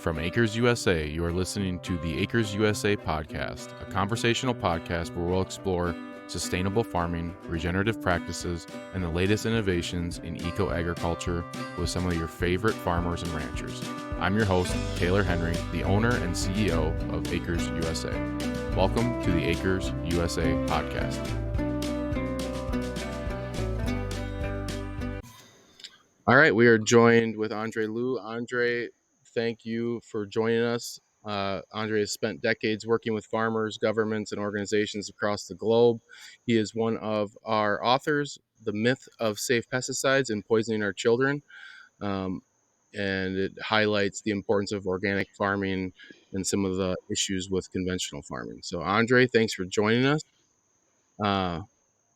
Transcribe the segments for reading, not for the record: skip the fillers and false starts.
From Acres USA, you are listening to the Acres USA podcast, a conversational podcast where we'll explore sustainable farming, regenerative practices, and the latest innovations in eco-agriculture with some of your favorite farmers and ranchers. I'm your host, Taylor Henry, the owner and CEO of Acres USA. Welcome to the Acres USA podcast. All right, we are joined with Andre Liu. Andre, thank you for joining us. Andre has spent decades working with farmers, governments, and organizations across the globe. He is one of our authors, The Myth of Safe Pesticides and Poisoning Our Children, and it highlights the importance of organic farming and some of the issues with conventional farming. So, Andre, thanks for joining us. I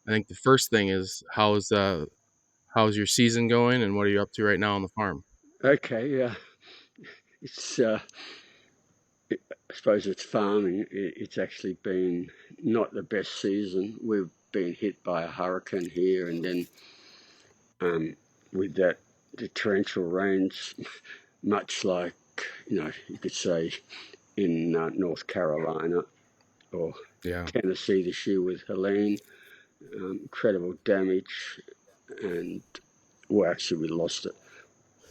think the first thing is, how's your season going, and what are you up to right now on the farm? Okay, yeah. It's I suppose it's farming. It's actually been not the best season. We've been hit by a hurricane here, and then with that, the torrential rains, much like you could say in North Carolina or Tennessee this year with Helene, incredible damage, and we lost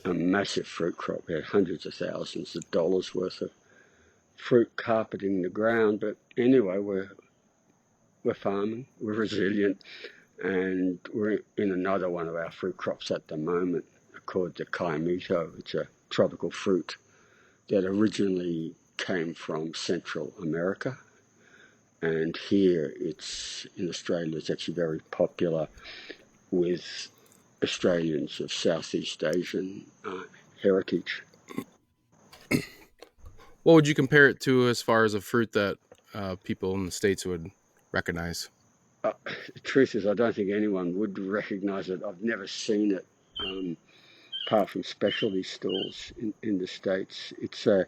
a massive fruit crop. We had hundreds of thousands of dollars worth of fruit carpeting the ground, but anyway, we're farming, we're resilient, and we're in another one of our fruit crops at the moment called the caimito. It's a tropical fruit that originally came from Central America, and here it's in Australia. It's actually very popular with Australians of Southeast Asian heritage. What would you compare it to as far as a fruit that people in the States would recognize? The truth is, I don't think anyone would recognize it. I've never seen it apart from specialty stores in the States. It's a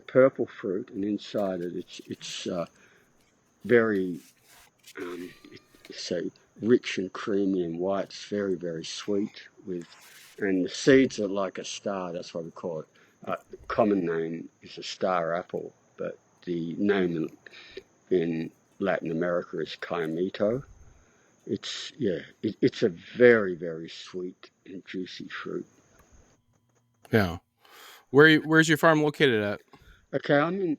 purple fruit, and inside it, it's very rich and creamy and white. It's very, very sweet and the seeds are like a star. That's what we call it. The common name is a star apple, but the name in Latin America is caimito. It's a very, very sweet and juicy fruit. Yeah. Where's your farm located at? Okay, I'm in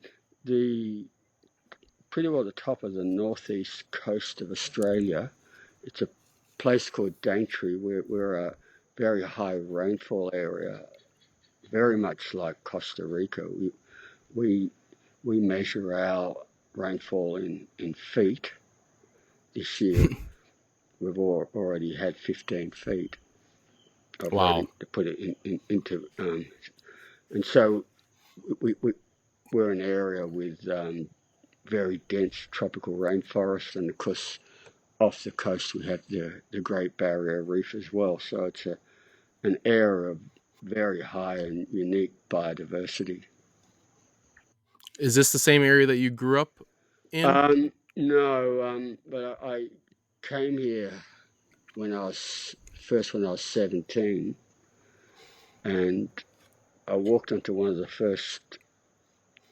pretty well the top of the northeast coast of Australia. It's a place called Daintree. We're a very high rainfall area, very much like Costa Rica. We measure our rainfall in feet. This year, we've already had 15 feet. Wow! To put it into, and so we're an area with very dense tropical rainforest, and of course, off the coast we have the Great Barrier Reef as well. So it's an area of very high and unique biodiversity. Is this the same area that you grew up in? No, but I came here when I was 17, and I walked onto one of the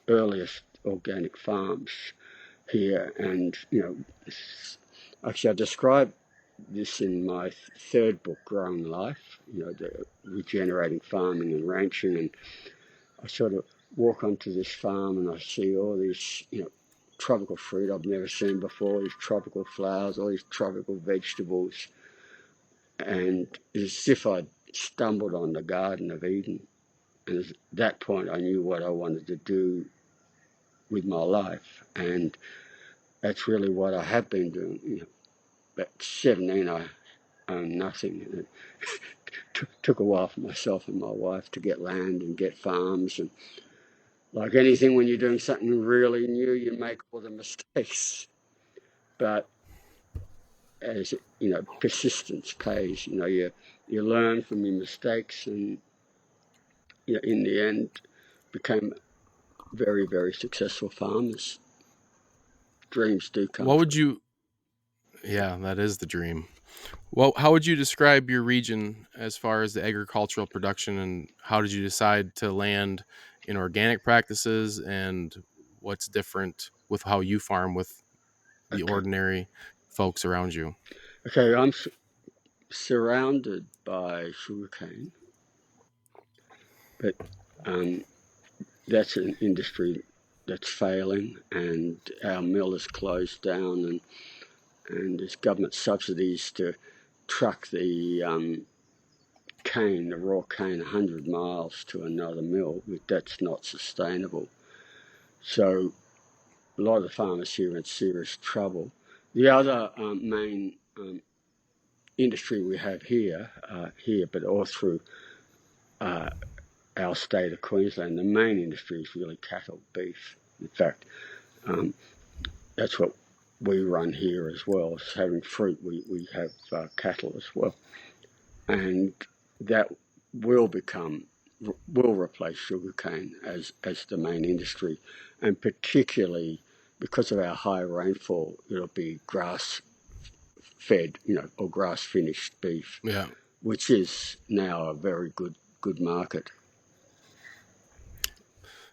earliest organic farms here, and actually I describe this in my third book, Growing Life, the regenerating farming and ranching, and I sort of walk onto this farm and I see all these, tropical fruit I've never seen before, these tropical flowers, all these tropical vegetables, and it's as if I'd stumbled on the Garden of Eden. And at that point I knew what I wanted to do with my life, and that's really what I have been doing. At 17, I owned nothing. And it took a while for myself and my wife to get land and get farms. And like anything, when you're doing something really new, you make all the mistakes. But as persistence pays. You learn from your mistakes, and in the end, became very, very successful farmers. Dreams do come. What would you? Yeah, that is the dream. Well, how would you describe your region as far as the agricultural production, and how did you decide to land in organic practices, and what's different with how you farm with the Okay, ordinary folks around you? okay, I'm surrounded by sugarcane, but um, that's an industry that's failing, and our mill is closed down, and there's government subsidies to truck the raw cane, 100 miles to another mill. That's not sustainable. So a lot of the farmers here are in serious trouble. The other main industry we have here, but all through uh, our state of Queensland, the main industry is really cattle, beef. In fact, um, that's what we run here as well. As having fruit, we have cattle as well, and that will become will replace sugarcane as the main industry, and particularly because of our high rainfall, it'll be grass fed, or grass finished beef, Yeah. which is now a very good market.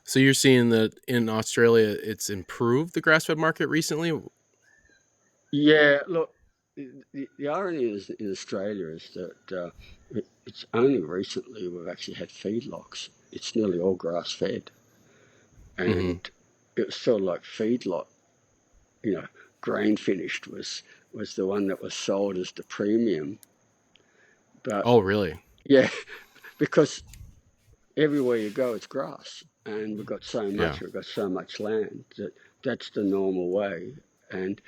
So you're seeing that in Australia, it's improved the grass-fed market recently. Yeah, look, the irony is in Australia is that it's only recently we've actually had feedlots. It's nearly all grass fed, Hmm. and it was sort of like feedlot, you know, grain finished was the one that was sold as the premium. But Oh, really? yeah, because everywhere you go, it's grass, and Yeah. we've got so much land that that's the normal way, and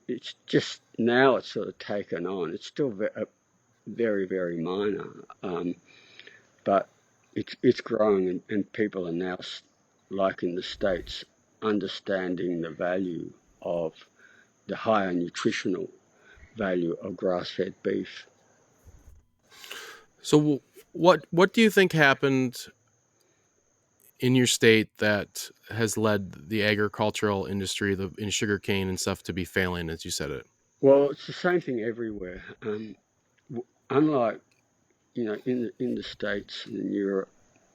it's just now it's sort of taken on. It's still very, very minor, but it's growing, and people are now, like in the States, understanding the value of the higher nutritional value of grass-fed beef. So what do you think happened in your state that has led the agricultural industry, in sugarcane and stuff, to be failing, as you said it? Well, it's the same thing everywhere. Unlike in the States and in Europe,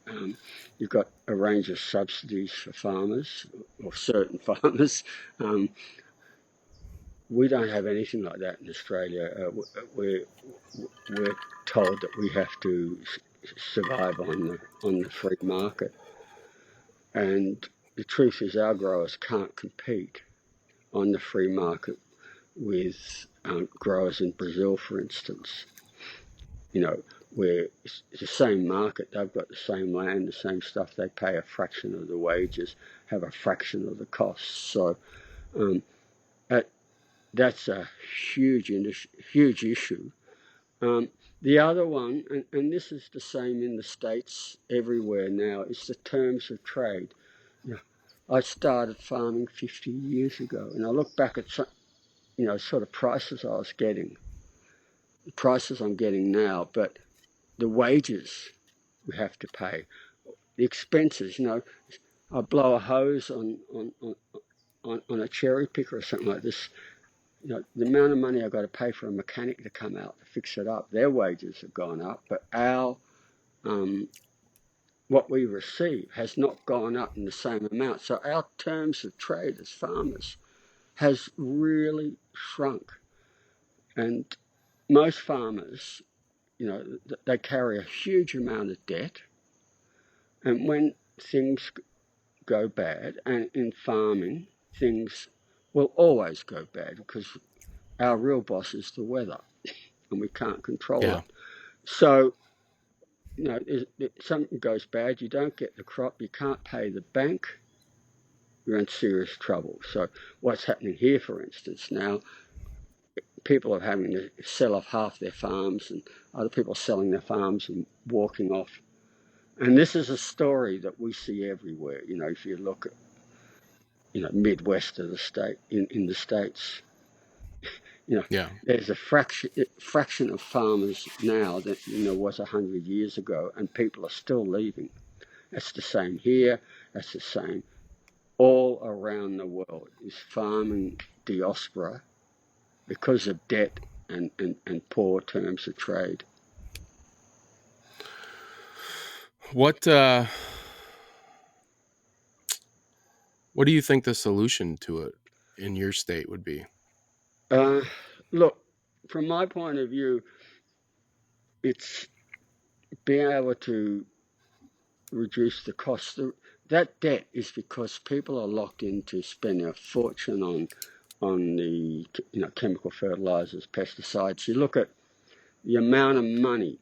um, you've got a range of subsidies for farmers or certain farmers. Um, we don't have anything like that in Australia. We're we're told that we have to survive on the free market, and the truth is our growers can't compete on the free market with growers in Brazil, for instance. Where it's the same market, they've got the same land, the same stuff. They pay a fraction of the wages, have a fraction of the costs. So um, that, that's a huge issue. Um, the other one, and this is the same in the States everywhere now, is the terms of trade. You know, I started farming 50 years ago, and I look back at sort of prices I was getting, the prices I'm getting now, but the wages we have to pay, the expenses. I blow a hose on a cherry picker or something like this. The amount of money I've got to pay for a mechanic to come out to fix it up, their wages have gone up, but um, what we receive has not gone up in the same amount. So our terms of trade as farmers has really shrunk. And most farmers, they carry a huge amount of debt. And when things go bad, and in farming, things will always go bad because our real boss is the weather and we can't control Yeah. it. So, if something goes bad, you don't get the crop, you can't pay the bank, you're in serious trouble. So, what's happening here, for instance, now, people are having to sell off half their farms, and other people selling their farms and walking off. And this is a story that we see everywhere. If you look at Midwest of the state in the States, you know, Yeah. there's a fraction of farmers now that was 100 years ago, and people are still leaving. That's the same here. That's the same all around the world. Is farming diaspora because of debt and poor terms of trade. What do you think the solution to it in your state would be? Look, from my point of view, it's being able to reduce the cost. That debt is because people are locked into spending a fortune on the chemical fertilizers, pesticides. You look at the amount of money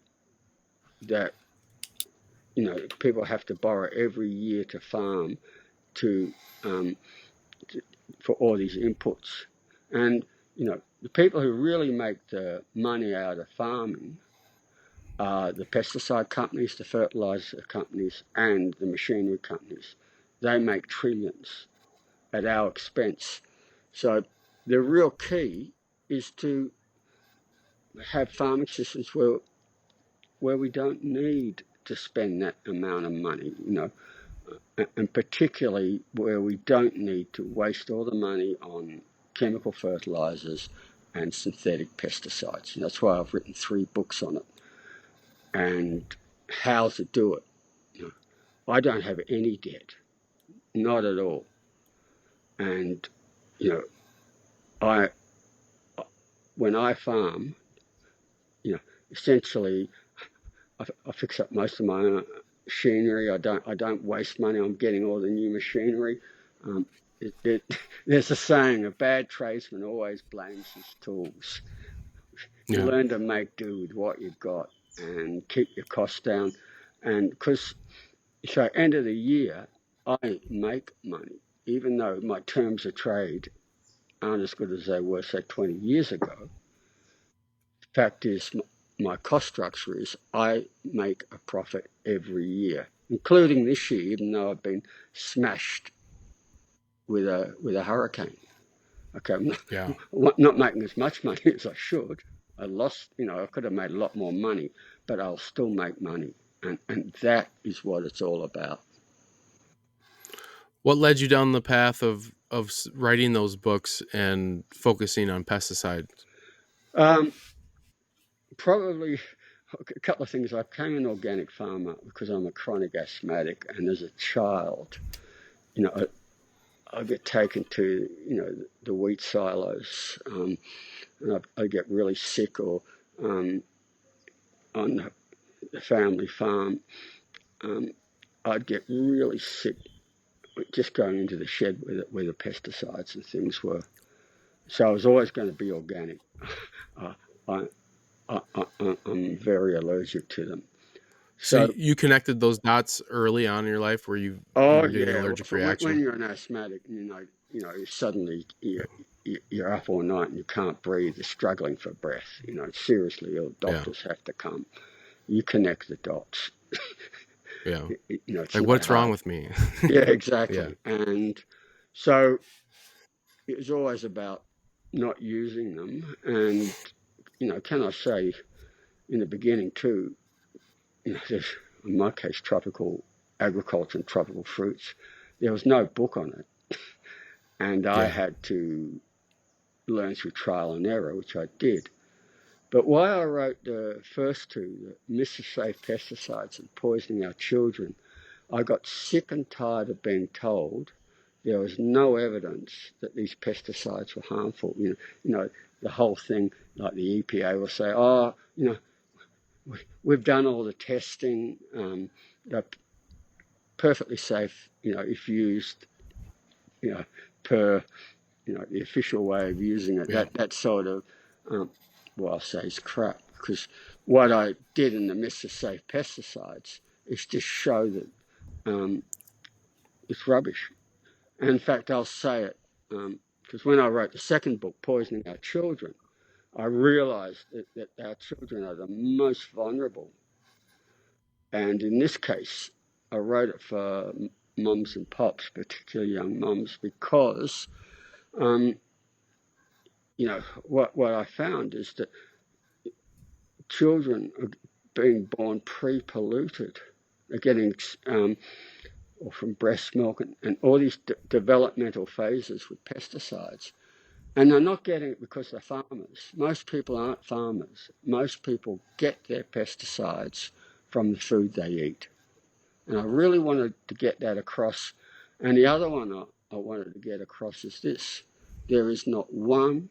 that people have to borrow every year to farm to, for all these inputs, and the people who really make the money out of farming are the pesticide companies, the fertilizer companies, and the machinery companies. They make trillions at our expense. So the real key is to have farming systems where we don't need to spend that amount of money, and particularly where we don't need to waste all the money on chemical fertilizers and synthetic pesticides. And that's why I've written 3 books on it and how to do it. I don't have any debt, not at all. And I when I farm, essentially I fix up most of my own machinery. I don't waste money on getting all the new machinery. There's a saying: a bad tradesman always blames his tools. You Yeah. learn to make do with what you've got and keep your costs down. And because so end of the year, I make money, even though my terms of trade aren't as good as they were, say, 20 years ago. Fact is, my cost structure is I make a profit every year, including this year, even though I've been smashed with a hurricane. Okay, I'm Yeah. not making as much money as I should. I lost, I could have made a lot more money, but I'll still make money. And that is what it's all about. What led you down the path of writing those books and focusing on pesticides? Um, Probably a couple of things. I became an organic farmer because I'm a chronic asthmatic, and as a child, I get taken to the wheat silos, and I get really sick, or on the family farm, I'd get really sick just going into the shed where the pesticides and things were. So I was always going to be organic. I, I'm very allergic to them. So So, you connected those dots early on in your life where you oh were getting an yeah, allergic for when reaction? you're an asthmatic, suddenly you're up all night and you can't breathe. You're struggling for breath. Seriously ill. Yeah. Doctors have to come. You connect the dots. Yeah. It's Like, not what's wrong hard. with me? Yeah, Yeah. exactly. And so it was always about not using them. And can I say, in the beginning too, there's, in my case, tropical agriculture and tropical fruits. There was no book on it, and I Yeah. had to learn through trial and error, which I did. But why I wrote the first 2, the Mr. Safe Pesticides and Poisoning Our Children, I got sick and tired of being told there was no evidence that these pesticides were harmful. The whole thing, like the EPA will say, oh, we've done all the testing, they're perfectly safe, if used, per, the official way of using it. Yeah. That sort of, I'll say is crap, because what I did in the Mr. Safe Pesticides is just show that it's rubbish. And in fact, I'll say it, because when I wrote the second book, Poisoning Our Children, I realized that our children are the most vulnerable. And in this case, I wrote it for mums and pops, particularly young mums, because what I found is that children are being born pre-polluted. They're getting or from breast milk and all these developmental phases with pesticides. And they're not getting it because they're farmers. Most people aren't farmers. Most people get their pesticides from the food they eat. And I really wanted to get that across. And the other one I wanted to get across is this. There is not one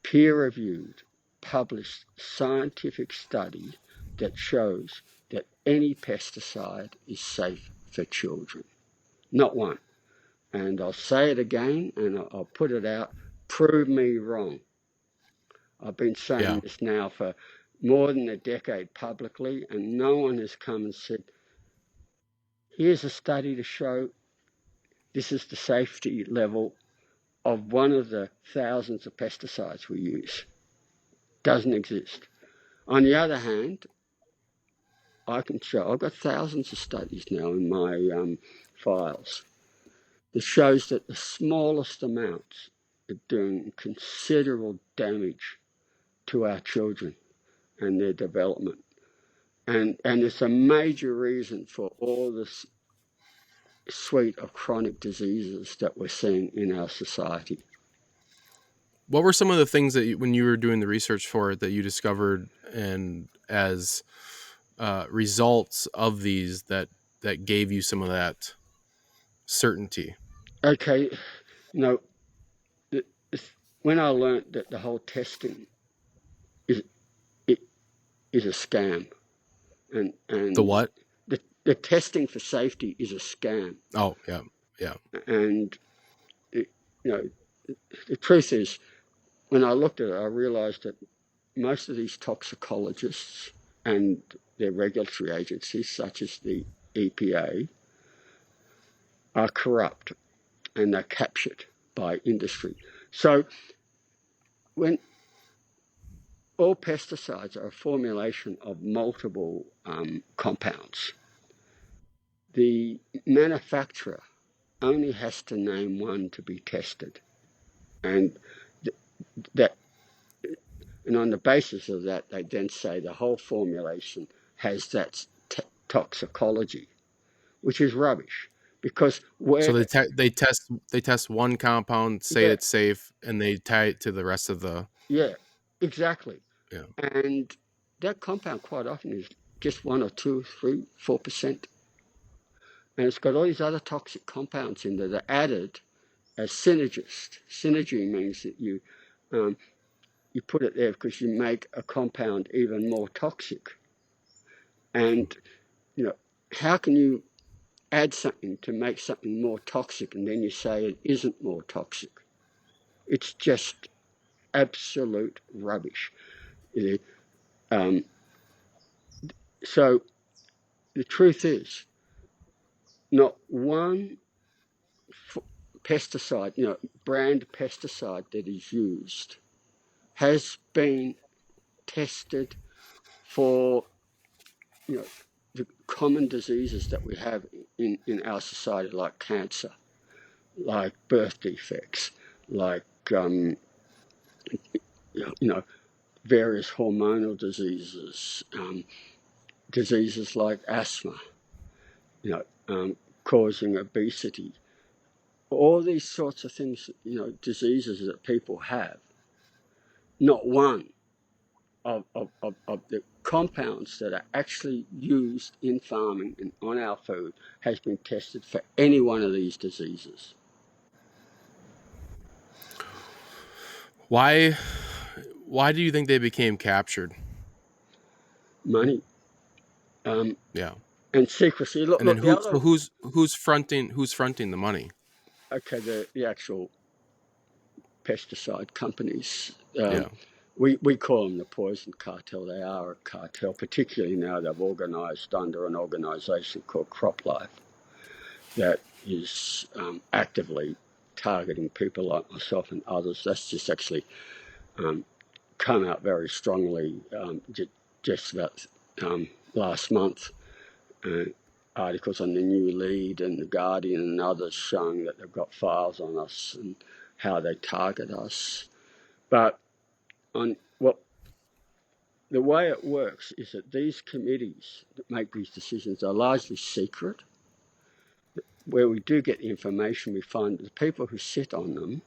peer-reviewed, published scientific study that shows that any pesticide is safe for children. Not one. And I'll say it again, and I'll put it out. Prove me wrong. I've been saying this now for more than a decade publicly, and no one has come and said, here's a study to show this is the safety level of one of the thousands of pesticides we use. Doesn't exist. On the other hand, I can show, I've got thousands of studies now in my files that shows that the smallest amounts are doing considerable damage to our children and their development. And it's a major reason for all this suite of chronic diseases that we're seeing in our society. What were some of the things that when you were doing the research for it that you discovered and as results of these that gave you some of that certainty? Okay, you know, when I learned that the whole testing is a scam, and The what? the testing for safety is a scam. Oh, yeah, yeah. And you know, the truth is, when I looked at it, I realized that most of these toxicologists and their regulatory agencies, such as the EPA, are corrupt and they're captured by industry. So when all pesticides are a formulation of multiple compounds, the manufacturer only has to name one to be tested. And that, and on the basis of that, they then say the whole formulation has that toxicology, which is rubbish. Because So where they test one compound, say yeah, it's safe, and they tie it to the rest of the. yeah, exactly. Yeah. And that compound quite often is just 1 or 2, 3, 4%. And it's got all these other toxic compounds in there that are added as synergist. Synergy means that you put it there because you make a compound even more toxic. And how can you add something to make something more toxic and then you say it isn't more toxic? It's just absolute rubbish. So the truth is, not one pesticide, brand pesticide that is used has been tested for, the common diseases that we have in our society, like cancer, like birth defects, like, various hormonal diseases, diseases like asthma, causing obesity, all these sorts of things, diseases that people have. Not one of the compounds that are actually used in farming and on our food has been tested for any one of these diseases. Why do you think they became captured? Money. Yeah. And secrecy. Look, And then the other. who's fronting the money? Okay, the actual pesticide companies. Yeah. We call them the poison cartel. They are a cartel, particularly now they've organised under an organisation called CropLife that is actively targeting people like myself and others. That's just actually come out very strongly just about last month. Articles on the New Lead and the Guardian and others showing that they've got files on us and how they target us. But the way it works is that these committees that make these decisions are largely secret. Where we do get the information, we find that the people who sit on them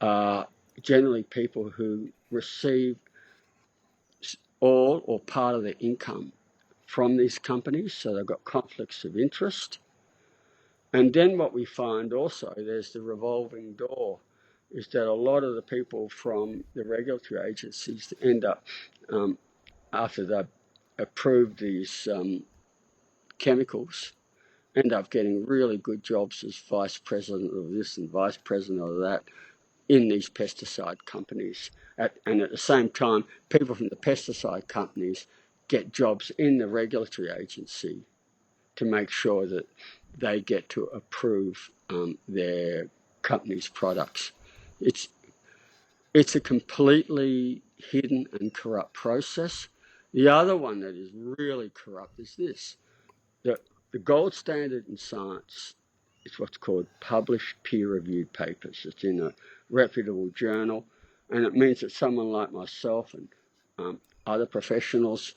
are generally people who receive all or part of their income from these companies, so they've got conflicts of interest. And then what we find also, there's the revolving door, is that a lot of the people from the regulatory agencies end up, after they've approved these chemicals, end up getting really good jobs as vice president of this and vice president of that in these pesticide companies. And at the same time, people from the pesticide companies get jobs in the regulatory agency to make sure that they get to approve their company's products. It's a completely hidden and corrupt process. The other one that is really corrupt is this: that the gold standard in science is what's called published peer-reviewed papers. It's in a reputable journal, and it means that someone like myself and other professionals,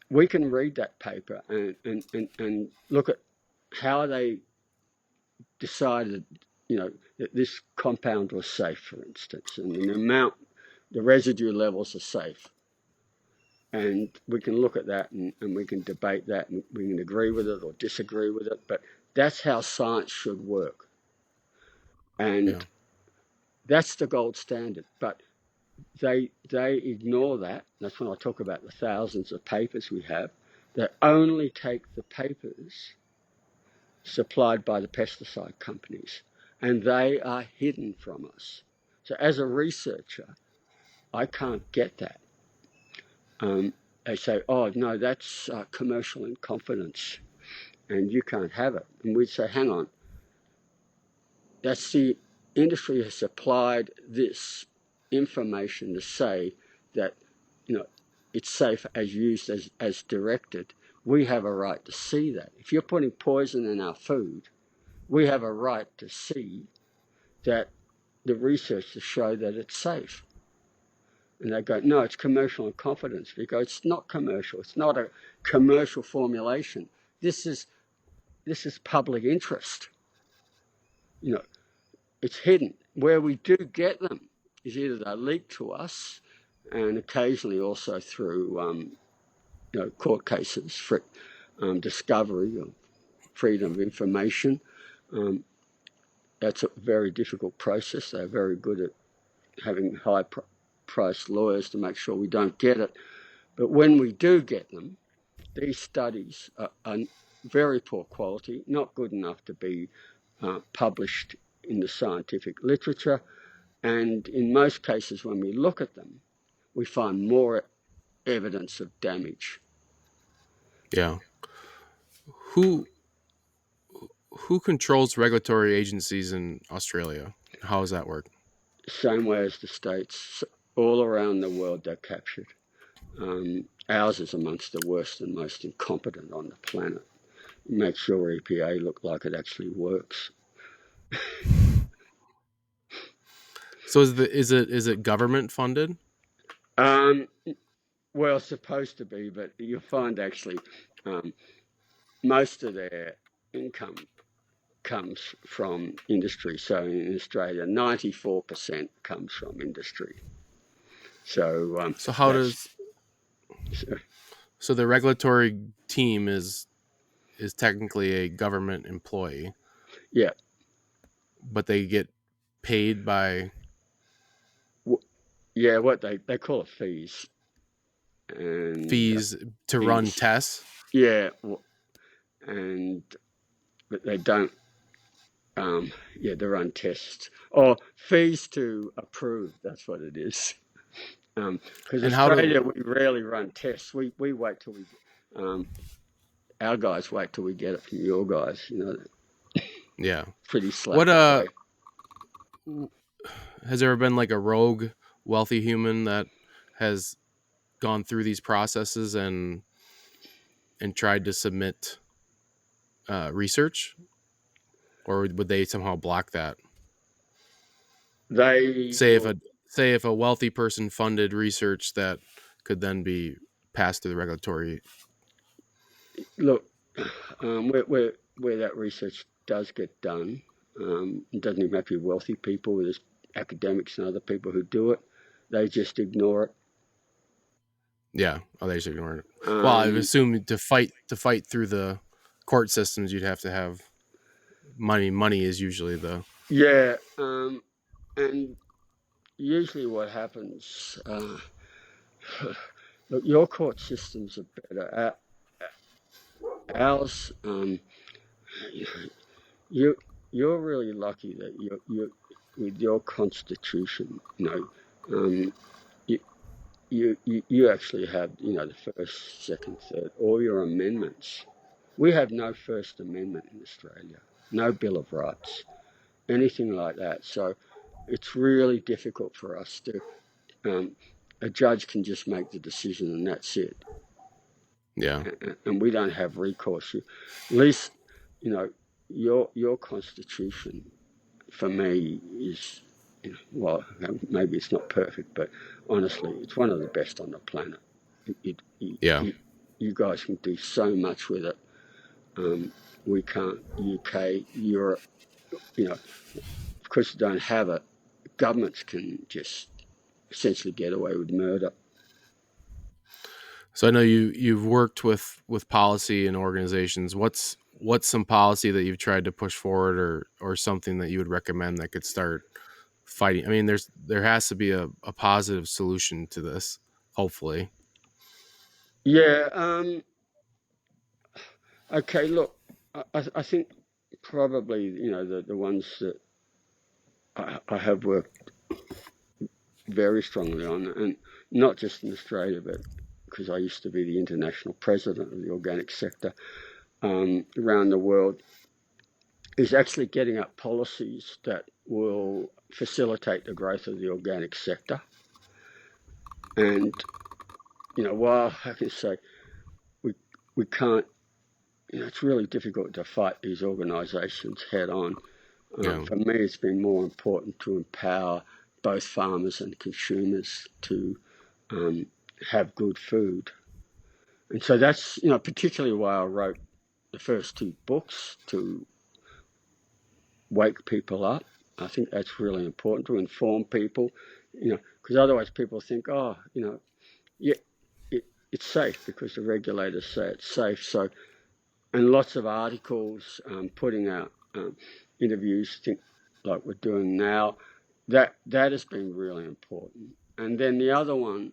we can read that paper and look at how they decided, that this compound was safe, for instance, and the residue levels are safe. And we can look at that and we can debate that and we can agree with it or disagree with it, but that's how science should work. And Yeah. that's the gold standard. But they ignore that. That's when I talk about the thousands of papers we have that only take the papers supplied by the pesticide companies, and they are hidden from us. So as a researcher, I can't get that. They say, oh, no, that's commercial in confidence and you can't have it. And we'd say, hang on, that's the industry has supplied this information to say that, it's safe as used as directed. We have a right to see that. If you're putting poison in our food, we have a right to see that the research to show that it's safe. And they go, no, it's commercial in confidence. We go, it's not commercial. It's not a commercial formulation. This is public interest. It's hidden. Where we do get them is either they're leaked to us, and occasionally also through court cases for discovery or freedom of information. That's a very difficult process. They're very good at having high-priced lawyers to make sure we don't get it. But when we do get them, these studies are very poor quality, not good enough to be published in the scientific literature. And in most cases, when we look at them, we find more evidence of damage. Yeah. Who who controls regulatory agencies in Australia? How does that work? Same way as the States, all around the world they're captured. Ours is amongst the worst and most incompetent on the planet. Make sure EPA look like it actually works. So is it government funded? Well, supposed to be, but you'll find actually most of their income comes from industry. So in Australia, 94% comes from industry. So So how that's does so the regulatory team is technically a government employee, yeah, but they get paid by yeah. What they call it fees and fees to run fees. tests. Yeah, and but they don't. They run tests or fees to approve. That's what it is. Because And how Australia, do we rarely run tests. We wait till our guys wait till we get it from your guys. yeah. Pretty What slack that way. has there been like a rogue wealthy human that has gone through these processes and tried to submit research, or would they somehow block that? They Say will if a wealthy person funded research that could then be passed through the regulatory. look where that research does get done. It doesn't even have to be wealthy people. There's academics and other people who do it, they just ignore it. Yeah. Oh, they just ignored it. Well, I would Um, assume to fight through the court systems, you'd have to have money. Money is usually the yeah, and usually what happens, look, your court systems are better. Ours, you you're really lucky that you with your constitution, um, you, you actually have, the first, second, third, all your amendments. We have no First Amendment in Australia, no Bill of Rights, anything like that. So it's really difficult for us to. Um, a judge can just make the decision and that's it, yeah. and we don't have recourse. At least, you know, your constitution for me is, well, maybe it's not perfect, but honestly, it's one of the best on the planet. Yeah. You guys can do so much with it. We can't. UK, Europe, you know, because you don't have it, governments can just essentially get away with murder. So I know you've worked with policy and organizations. What's some policy that you've tried to push forward, or something that you would recommend that could start fighting? I mean, there has to be a positive solution to this, hopefully. Yeah. Okay. Look, I think probably the ones that I have worked very strongly on, and not just in Australia, but because I used to be the international president of the organic sector around the world, is actually getting up policies that will facilitate the growth of the organic sector. And while I can say we we can't, it's really difficult to fight these organisations head on. Yeah. For me, it's been more important to empower both farmers and consumers to um, have good food. And so that's, particularly why I wrote the first two books, to wake people up. I think that's really important, to inform people, because otherwise people think, oh, yeah, it's safe because the regulators say it's safe. So, and lots of articles, putting out interviews, like we're doing now, that has been really important. And then the other one,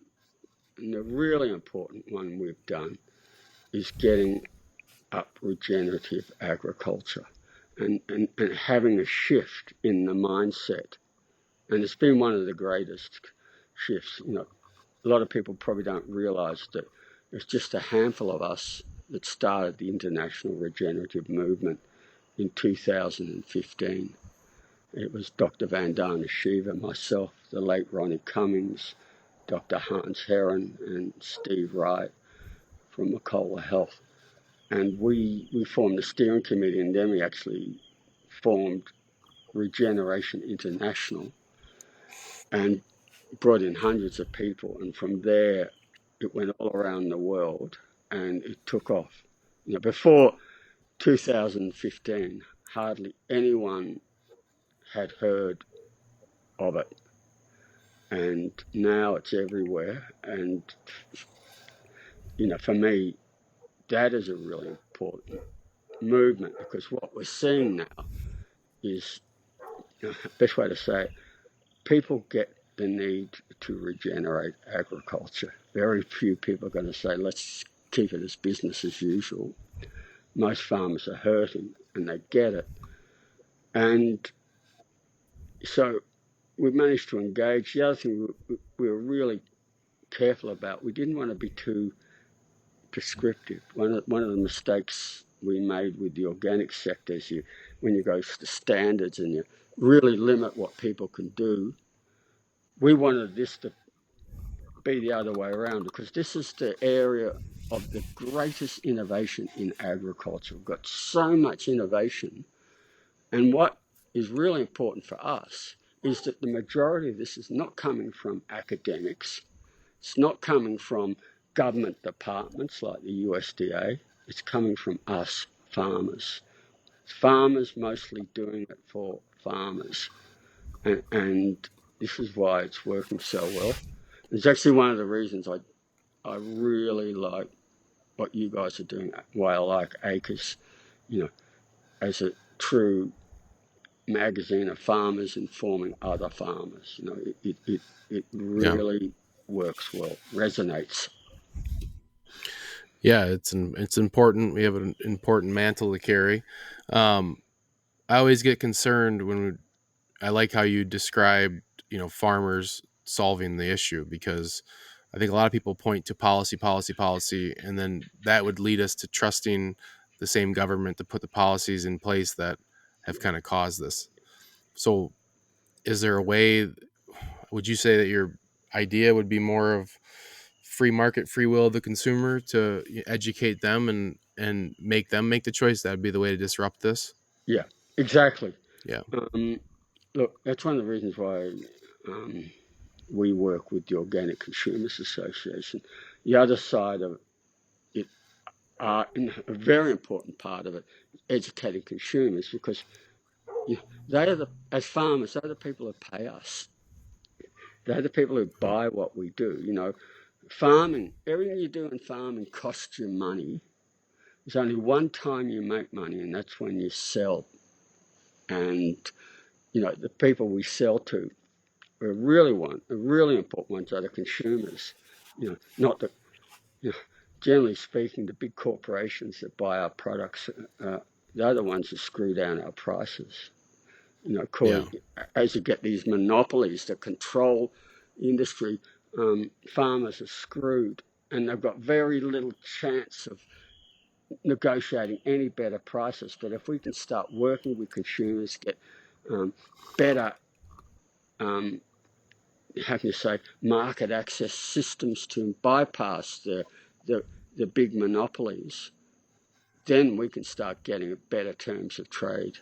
and the really important one we've done, is getting up regenerative agriculture, and having a shift in the mindset. And it's been one of the greatest shifts. A lot of people probably don't realise that it's just a handful of us that started the international regenerative movement in 2015. It was Dr. Vandana Shiva, myself, the late Ronnie Cummings, Dr. Hans Herron, and Steve Wright from Macola Health. And we formed a steering committee, and then we actually formed Regeneration International and brought in hundreds of people. And from there, it went all around the world and it took off. Before 2015, hardly anyone had heard of it. And now it's everywhere. And, for me, that is a really important movement, because what we're seeing now is, best way to say it, people get the need to regenerate agriculture. Very few people are going to say, let's keep it as business as usual. Most farmers are hurting and they get it. And so we've managed to engage. The other thing we were really careful about, we didn't want to be too prescriptive. One of the mistakes we made with the organic sector is when you go to standards and you really limit what people can do. We wanted this to be the other way around, because this is the area of the greatest innovation in agriculture. We've got so much innovation. And what is really important for us is that the majority of this is not coming from academics. It's not coming from government departments like the USDA. It's coming from us farmers. Farmers mostly doing it for farmers. and this is why it's working so well. It's actually one of the reasons I really like what you guys are doing. Why I like Acres, you know, as a true magazine of farmers informing other farmers. You know, it Yeah. really works well, resonates. Yeah, it's important. We have an important mantle to carry. Um, I always get concerned I like how you described, farmers solving the issue, because I think a lot of people point to policy, policy, policy, and then that would lead us to trusting the same government to put the policies in place that have Yeah, kind of caused this. So, is there a way? Would you say that your idea would be more of free market, free will of the consumer to educate them and make them make the choice? That'd be the way to disrupt this. yeah, exactly. Yeah, Um, Look, that's one of the reasons why um, we work with the Organic Consumers Association. The other side of it, a very important part of it, educating consumers, because you, they are as farmers, they're the people who pay us. They're the people who buy what we do. You know, farming, everything you do in farming costs you money. There's only one time you make money, and that's when you sell. And you know, the people we sell to are really important ones are the consumers. You know, not the, you know, generally speaking, the big corporations that buy our products, they're the ones that screw down our prices. You know, yeah, as you get these monopolies that control the industry, farmers are screwed, and they've got very little chance of negotiating any better prices. But if we can start working with consumers, get better, um, how can you say, market access systems to bypass the, the big monopolies, then we can start getting better terms of trade.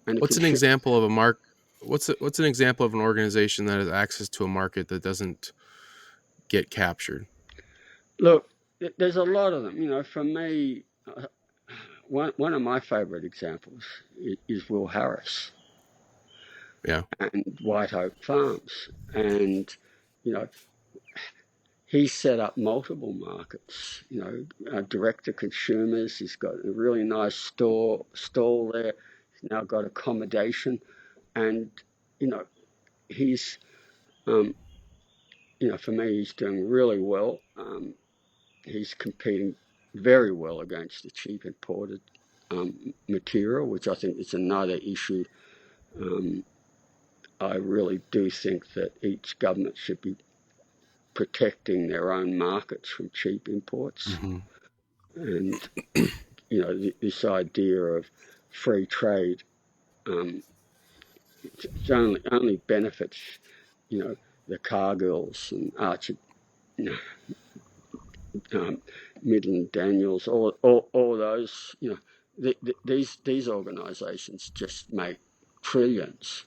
And the what's an consumer, example of a mark? What's an example of an organization that has access to a market that doesn't get captured? look, there's a lot of them. You know, for me, one of my favourite examples is Will Harris Yeah, and White Oak Farms. And, you know, he set up multiple markets, you know, direct to consumers. He's got a really nice stall there. He's now got accommodation. And, you know, he's, um, you know, for me, he's doing really well. He's competing very well against the cheap imported material, which I think is another issue. Um, I really do think that each government should be protecting their own markets from cheap imports. hmm, And, you know, this idea of free trade, um, it's only benefits, you know, the Cargills and Archer, you know, Midland Daniels, all those, you know, these organisations just make trillions,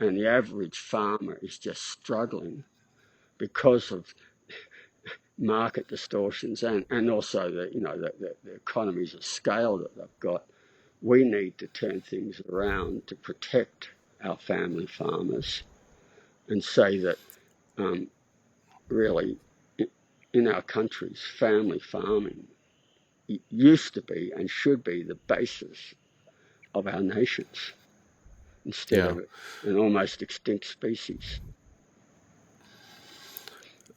and the average farmer is just struggling because of market distortions and also the you know the economies of scale that they've got. We need to turn things around to protect our family farmers and say that um, really in our countries, family farming used to be and should be the basis of our nations instead yeah. of an almost extinct species.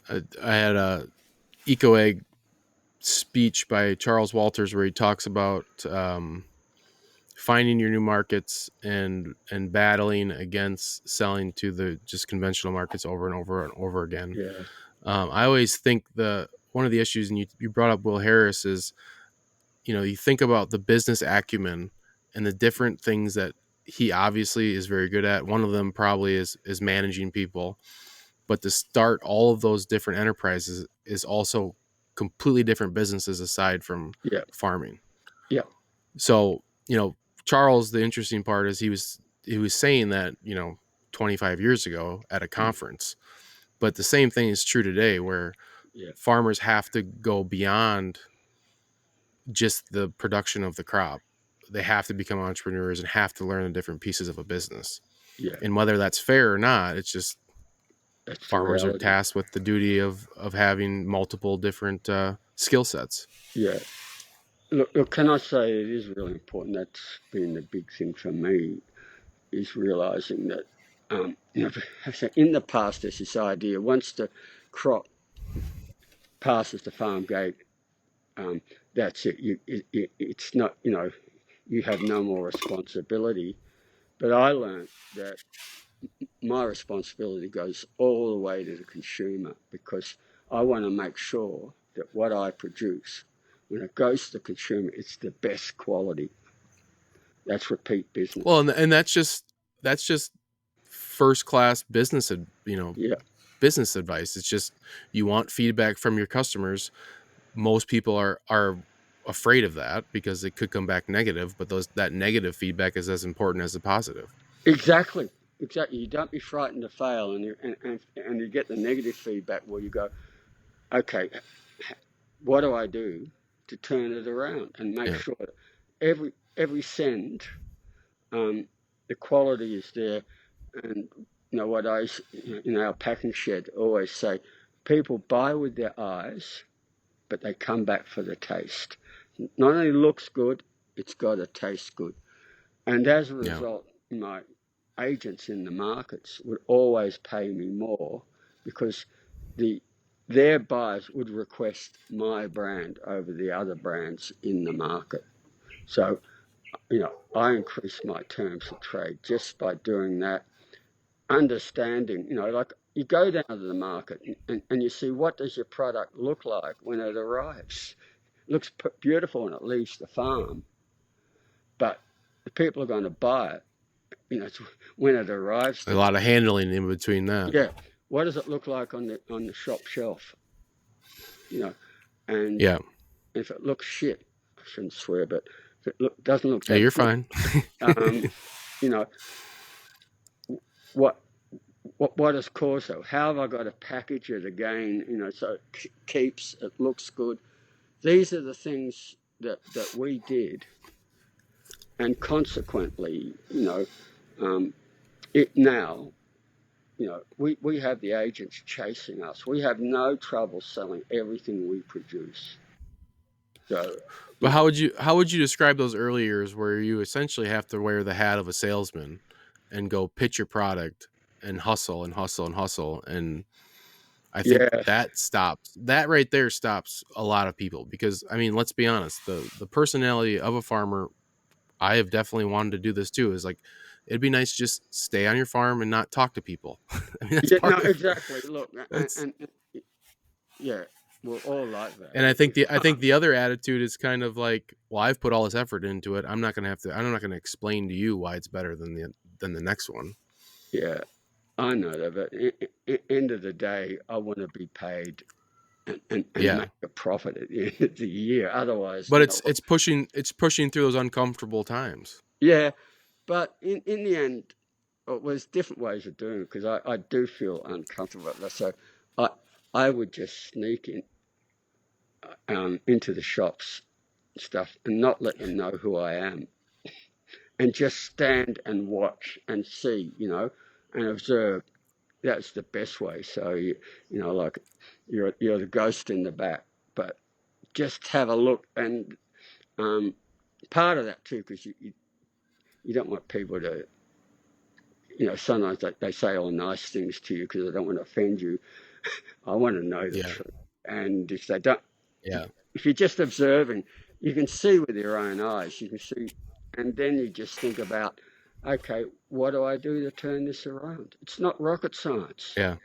I had a eco egg speech by Charles Walters where he talks about finding your new markets and battling against selling to the just conventional markets over and over and over again. Yeah, I always think the one of the issues, and you brought up Will Harris, is you think about the business acumen and the different things that he obviously is very good at. One of them probably is managing people, but to start all of those different enterprises is also completely different businesses aside from yeah, farming. yeah, So, Charles, the interesting part is he was saying that, 25 years ago at a conference. But the same thing is true today, where yeah, farmers have to go beyond just the production of the crop. They have to become entrepreneurs and have to learn the different pieces of a business. Yeah, And whether that's fair or not, it's just that's the farmers are reality. tasked with the duty of having multiple different skill sets. Yeah. Look, can I say it is really important? That's been the big thing for me, is realizing that, you know, in the past, there's this idea once the crop passes the farm gate, um, that's it. It's not, you know, you have no more responsibility. But I learned that my responsibility goes all the way to the consumer, because I want to make sure that what I produce, when it goes to the consumer, it's the best quality. That's repeat Well, business. and that's just first class business, Yeah, business advice. It's just you want feedback from your customers. Most people are afraid of that because it could come back negative, but that negative feedback is as important as the positive. exactly. Exactly. You don't be frightened to fail, and you get the negative feedback where you go, okay, what do I do to turn it around and make Yeah. sure that every send, um, the quality is there. And you know what I, in our packing shed, always say, people buy with their eyes, but they come back for the taste. Not only looks good, it's got to taste good. And as a Yeah. result, my agents in the markets would always pay me more, because the their buyers would request my brand over the other brands in the market. So, you know, I increased my terms of trade just by doing that. Understanding, you know, like you go down to the market and you see, what does your product look like when it arrives? It looks beautiful when it leaves the farm, but the people are going to buy it, you know, it's when it arrives A to lot them. of handling in between that. Yeah, what does it look like on the shop shelf? You know, and Yeah. if it looks shit, I shouldn't swear, but if it doesn't look Hey, that you're good, fine. um, you know, what what has caused that? How have I got to package it again? You know, so it keeps, it looks good. These are the things that we did, and consequently, you know, it now, you know, we have the agents chasing us. We have no trouble selling everything we produce. So, But you how would you describe those early years where you essentially have to wear the hat of a salesman and go pitch your product and hustle and hustle and hustle? And I think yeah, that right there stops a lot of people because I mean, let's be honest, the personality of a farmer, I have definitely wanted to do this too, is like it'd be nice to just stay on your farm and not talk to people. I mean, that's yeah, no, part of exactly. Look, that's yeah, we're all like that. and I think the other attitude is kind of like, well, I've put all this effort into it. I'm not gonna explain to you why it's better than the next one. Yeah, I know that, but end of the day, I want to be paid and Yeah. make a profit at the end of the year. Otherwise, But you it's know, it's pushing it's pushing through those uncomfortable times. yeah. But in the end, it was different ways of doing it, because I do feel uncomfortable about that. So I I would just sneak into the shops stuff and not let them know who I am, and just stand and watch and see, you know, and observe. That's the best way. So you know, like you're the ghost in the back, but just have a look. And um, part of that too, because you don't want people to, you know, sometimes they say all nice things to you because they don't want to offend you. I want to know the Yeah. truth. And if they don't, Yeah. if you're just observing, you can see with your own eyes. You can see, and then you just think about, okay, what do I do to turn this around? It's not rocket science. Yeah.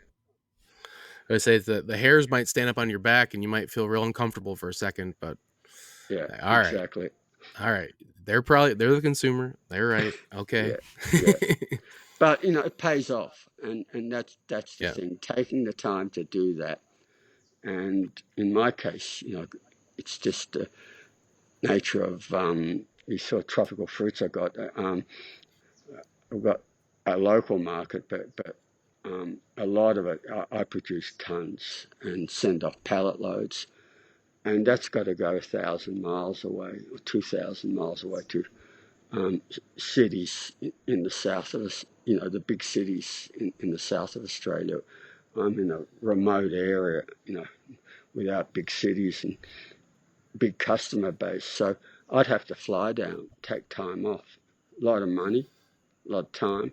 I say the hairs might stand up on your back and you might feel real uncomfortable for a second, but Yeah, all right. exactly. All right. They're the consumer. They're right. Okay. Yeah, yeah. But you know, it pays off, and that's the Yeah. thing. Taking the time to do that, and in my case, you know, it's just the nature of these sort of tropical fruits. I've got a local market, but a lot of it I produce tons and send off pallet loads, and that's got to go 1,000 miles away or 2,000 miles away to um, cities in the south of us. the big cities in the south of Australia. I'm in a remote area, without big cities and big customer base. So I'd have to fly down, take time off, a lot of money, a lot of time.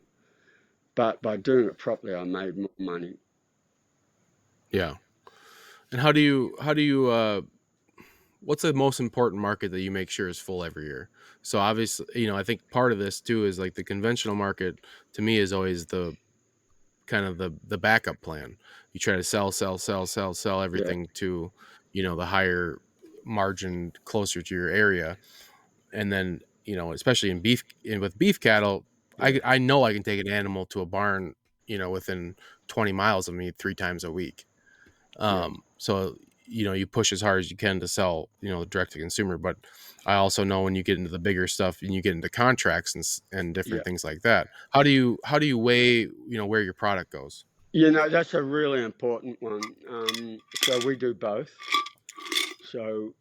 But by doing it properly, I made more money. Yeah. And how do you what's the most important market that you make sure is full every year? So obviously, I think part of this too is like the conventional market to me is always the kind of the backup plan. You try to sell Yeah, everything to, the higher margin closer to your area. And then, especially with beef cattle, yeah, I know I can take an animal to a barn, within 20 miles of me 3 times a week. yeah, So you push as hard as you can to sell, direct to consumer. But I also know when you get into the bigger stuff and you get into contracts and yeah. different things like that, how do you weigh, where your product goes? That's a really important one. So we do both. So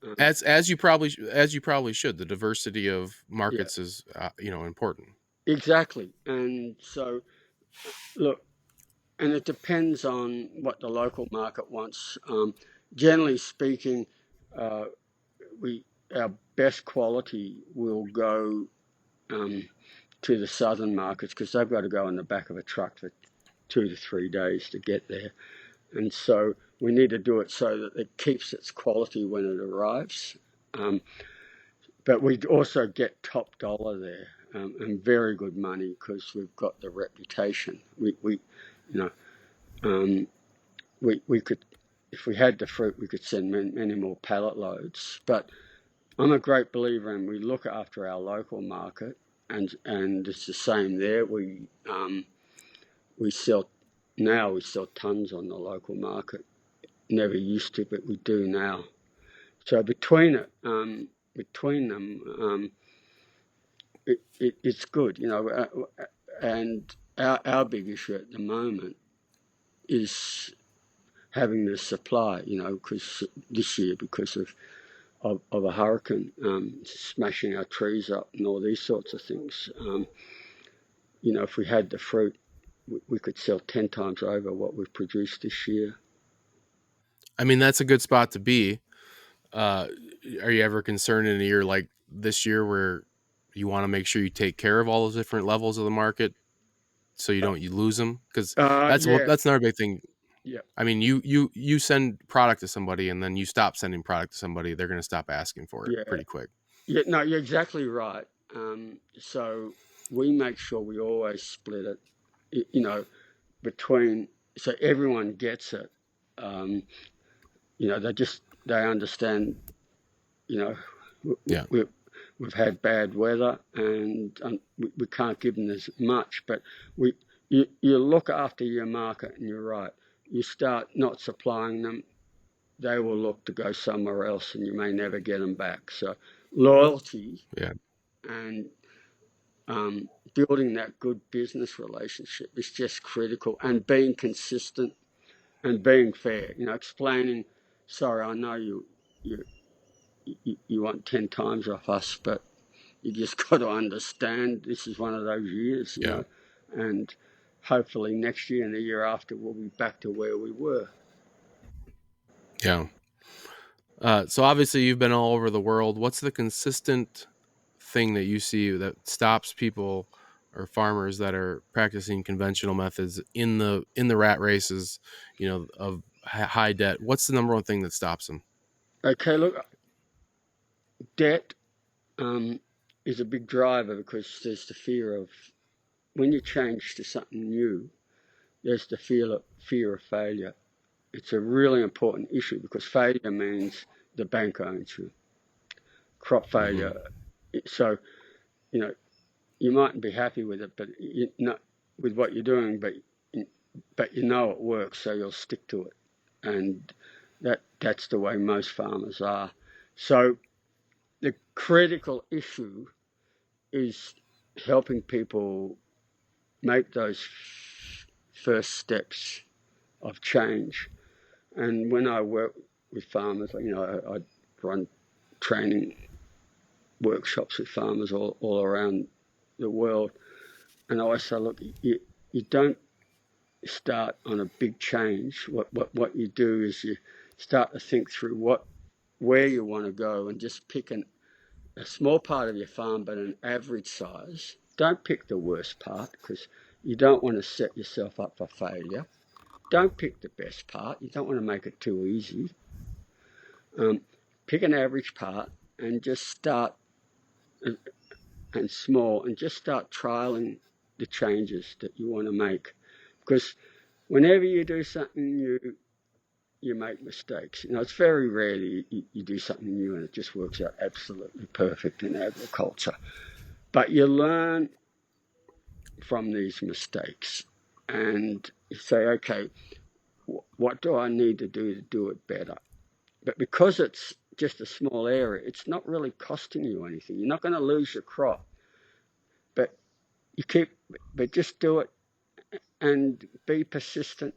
um, As you probably should. The diversity of yeah, markets is, important. exactly. And so look, and it depends on what the local market wants. Generally speaking, uh, we our best quality will go to the southern markets because they've got to go in the back of a truck for 2 to 3 days to get there, and so we need to do it so that it keeps its quality when it arrives. Um, but we also get top dollar there, and very good money because we've got the reputation. You know, um, we could, if we had the fruit, we could send many more pallet loads. But I'm a great believer in we look after our local market, and it's the same there. We sell now. We sell tons on the local market. Never used to, but we do now. So between them, it's good, and our big issue at the moment is having the supply, because this year because of a hurricane smashing our trees up and all these sorts of things. If we had the fruit, we could sell 10 times over what we've produced this year. I mean, that's a good spot to be. Uh, are you ever concerned in a year like this year where you want to make sure you take care of all those different levels of the market so you lose them? Because Yeah, that's another big thing. yeah, I mean, you send product to somebody and then you stop sending product to somebody, they're going to stop asking for it yeah, pretty quick. yeah. No, you're exactly right. So we make sure we always split it, between, so everyone gets it. Um, they understand. You know, Yeah, we, we've had bad weather, and we can't give them as much. But you look after your market, and you're right. You start not supplying them, they will look to go somewhere else, and you may never get them back. So loyalty yeah, and building that good business relationship is just critical, and being consistent and being fair. Explaining, sorry, I know you you want 10 times off us, but you just got to understand this is one of those years, yeah, and hopefully next year and the year after we'll be back to where we were. yeah. So obviously you've been all over the world. What's the consistent thing that you see that stops people or farmers that are practicing conventional methods in the rat races, of high debt? What's the number one thing that stops them? Okay, look, debt um, is a big driver because there's the fear of when you change to something new, there's the fear of failure. It's a really important issue because failure means the bank owns you. Crop Hmm. failure, so you know you mightn't be happy with it, but you not with what you're doing, but you know it works, so you'll stick to it, and that's the way most farmers are. So the critical issue is helping people make those first steps of change. And when I work with farmers, I run training workshops with farmers all around the world. And I always say, look, you don't start on a big change. What you do is you start to think through where you want to go, and just pick a small part of your farm, but an average size. Don't pick the worst part, because you don't want to set yourself up for failure. Don't pick the best part. You don't want to make it too easy. Pick an average part and just start and small, and just start trialing the changes that you want to make. Because whenever you do something new, you make mistakes. It's very rare that you do something new and it just works out absolutely perfect in agriculture. But you learn from these mistakes, and you say, okay, what do I need to do it better? But because it's just a small area, it's not really costing you anything. You're not going to lose your crop, but but just do it and be persistent,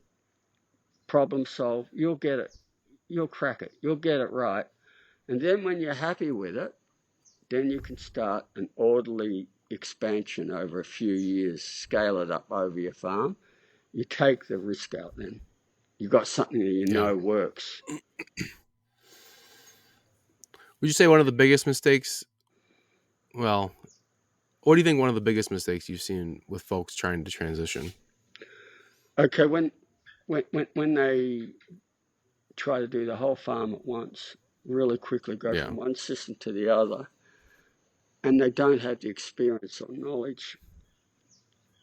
problem solve. You'll get it. You'll crack it. You'll get it right. And then when you're happy with it, then you can start an orderly expansion over a few years, scale it up over your farm. You take the risk out then. You've got something that you Yeah. know works. Would you say one of the biggest mistakes? Well, what do you think one of the biggest mistakes you've seen with folks trying to transition? Okay, when they try to do the whole farm at once, really quickly go Yeah. from one system to the other, and they don't have the experience or knowledge,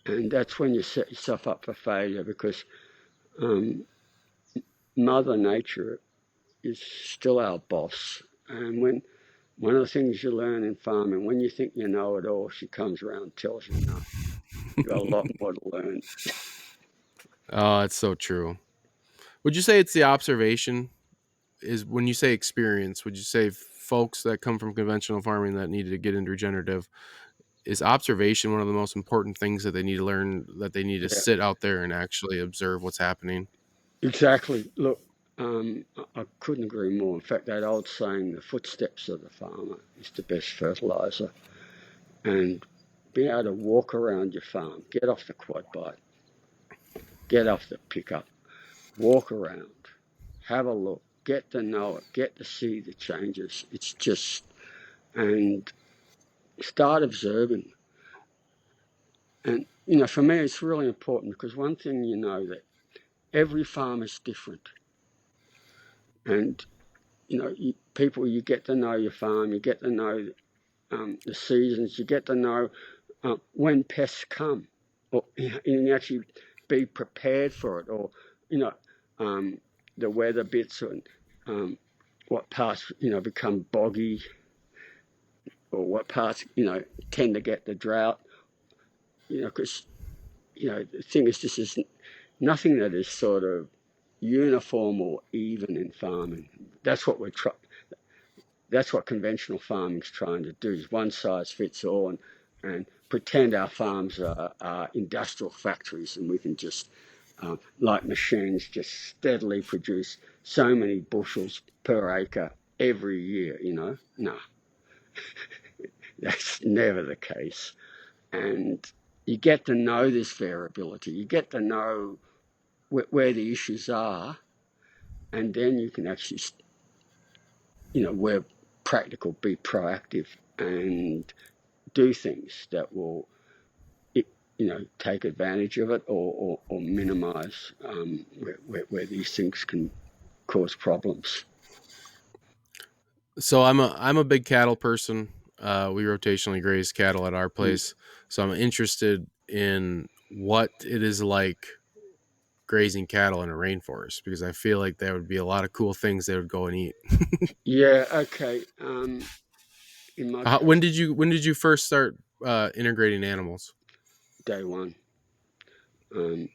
and that's when you set yourself up for failure, because um, Mother Nature is still our boss. And when one of the things you learn in farming, when you think you know it all, she comes around and tells you no. You got a lot more to learn. Oh, it's so true. Would you say it's the observation? Is when you say experience, would you say folks that come from conventional farming that need to get into regenerative, is observation one of the most important things that they need to learn, that they need to Yeah, sit out there and actually observe what's happening? exactly. Look, I couldn't agree more. In fact, that old saying, the footsteps of the farmer is the best fertilizer. And being able to walk around your farm, get off the quad bike, get off the pickup, walk around, have a look, get to know it, get to see the changes. It's just, and start observing. And, for me, it's really important, because one thing that every farm is different. And, you get to know your farm, you get to know the seasons, you get to know when pests come, or you actually be prepared for it, or, you know, um, the weather bits, and what parts, become boggy, or what parts, tend to get the drought, because, the thing is, this is nothing that is sort of uniform or even in farming. That's what we're trying. That's what conventional farming's trying to do, is one size fits all, and pretend our farms are industrial factories, and we can just, like machines, just steadily produce so many bushels per acre every year, No, that's never the case. And you get to know this variability. You get to know where the issues are, and then you can actually, where practical, be proactive and do things that will, take advantage of it, or minimise where these things can cause problems. So I'm a big cattle person. We rotationally graze cattle at our Mm. place, so I'm interested in what it is like grazing cattle in a rainforest, because I feel like there would be a lot of cool things they would go and eat. Yeah, okay. In my When case, did you first start integrating animals? day one. Um,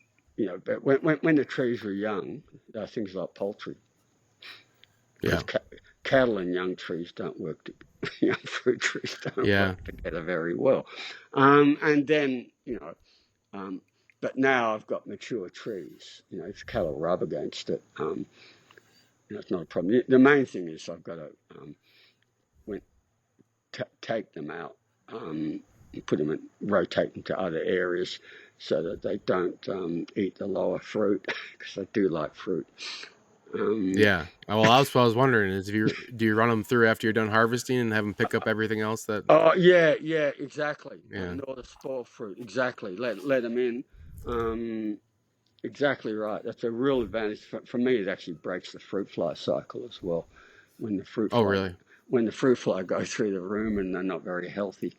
but when the trees were young, there are things like poultry, because Yeah, cattle and young trees don't work. Young fruit trees don't yeah. work together very well. And then, but now I've got mature trees. If cattle rub against it, it's not a problem. The main thing is I've got to when take them out. put them rotate them to other areas so that they don't eat the lower fruit, because they do like fruit. Yeah. Well, that's what I was wondering is do you run them through after you're done harvesting and have them pick up everything else that? Oh yeah, exactly. Yeah. And all the spoiled fruit, exactly. Let them in. Exactly right. That's a real advantage for me. It actually breaks the fruit fly cycle as well. When the fruit Oh, fly really? when the fruit fly go through the room and they're not very healthy.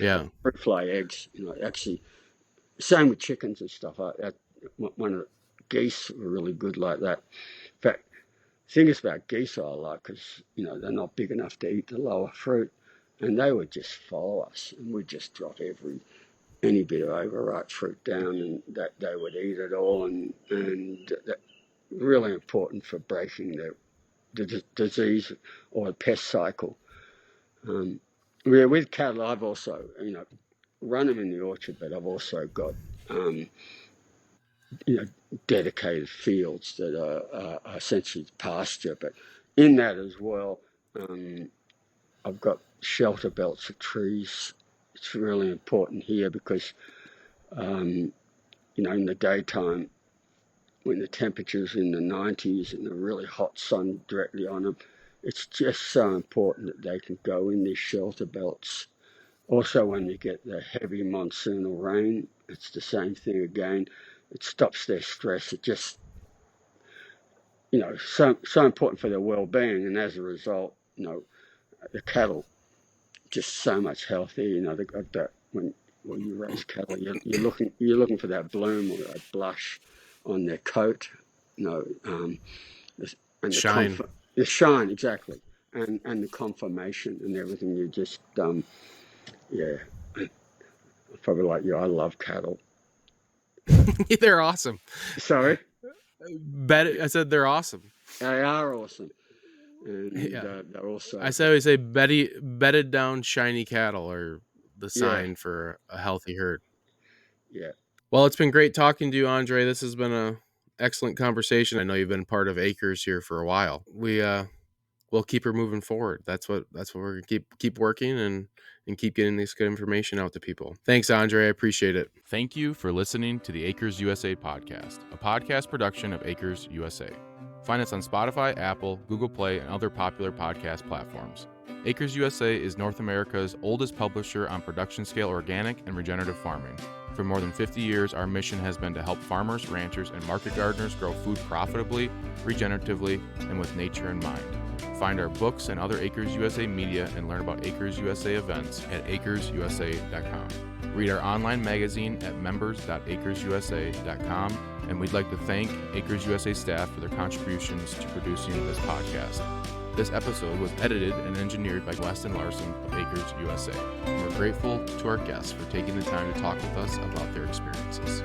Yeah. Fruit fly eggs, actually, same with chickens and stuff. One of the geese were really good like that. In fact, the thing is about geese I like because they're not big enough to eat the lower fruit, and they would just follow us, and we'd just drop any bit of overripe fruit down, and that they would eat it all, and that really important for breaking the disease or the pest cycle. With cattle, I've also run them in the orchard, but I've also got dedicated fields that are essentially pasture. But in that as well, I've got shelter belts of trees. It's really important here because in the daytime, when the temperature's in the 90s and the really hot sun directly on them, it's just so important that they can go in these shelter belts. Also, when you get the heavy monsoonal rain, it's the same thing again. It stops their stress. It just, so important for their well-being, and as a result, the cattle just so much healthier. When you raise cattle, you're looking for that bloom or that blush on their coat, and Shine. the shine exactly, and the conformation and everything. You just yeah, probably like you. I love cattle. They're awesome. Sorry, I said they're awesome. they are awesome, and Yeah. they're also I always say bedded down shiny cattle are the yeah, sign for a healthy herd. yeah. Well, it's been great talking to you, Andre. This has been a excellent conversation. I know you've been part of Acres here for a while. We'll keep her moving forward. That's what we're gonna keep working and keep getting this good information out to people. Thanks, Andre. I appreciate it. Thank you for listening to the Acres USA podcast, a podcast production of Acres USA. Find us on Spotify, Apple, Google Play, and other popular podcast platforms. Acres USA is North America's oldest publisher on production scale organic and regenerative farming. For more than 50 years, our mission has been to help farmers, ranchers, and market gardeners grow food profitably, regeneratively, and with nature in mind. Find our books and other Acres USA media and learn about Acres USA events at acresusa.com. Read our online magazine at members.acresusa.com, and we'd like to thank Acres USA staff for their contributions to producing this podcast. This episode was edited and engineered by Weston Larson of Acres USA. We're grateful to our guests for taking the time to talk with us about their experiences.